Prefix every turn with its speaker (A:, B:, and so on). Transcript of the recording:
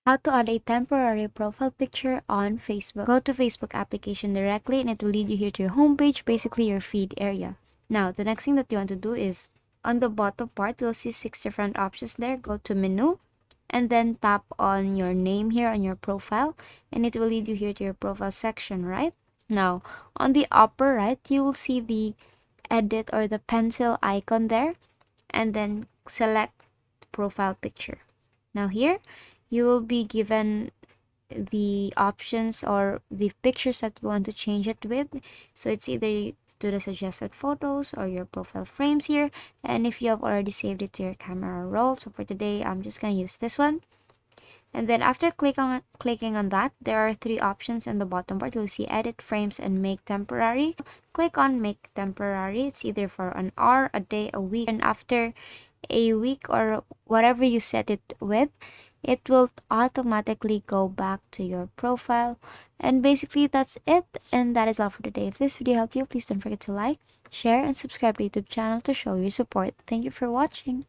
A: How to add a temporary profile picture on Facebook. Go to Facebook application directly and it will lead you here to your homepage, basically your feed area. Now, the next thing that you want to do is on the bottom part, you'll see 6 different options there. Go to menu and then tap on your name here on your profile and it will lead you here to your profile section, right? Now, on the upper right, you will see the edit or the pencil icon there and then select profile picture. Now here, you will be given the options or the pictures that you want to change it with. So it's either to the suggested photos or your profile frames here. And if you have already saved it to your camera roll, so for today, I'm just going to use this one. And then after clicking on that, there are 3 options in the bottom part. You'll see edit frames and make temporary. Click on make temporary. It's either for an hour, a day, a week. And after a week or whatever you set it with, it will automatically go back to your profile. And basically that's it, and that is all for today. If this video helped you, please don't forget to like, share, and subscribe to the YouTube channel to show your support. Thank you for watching.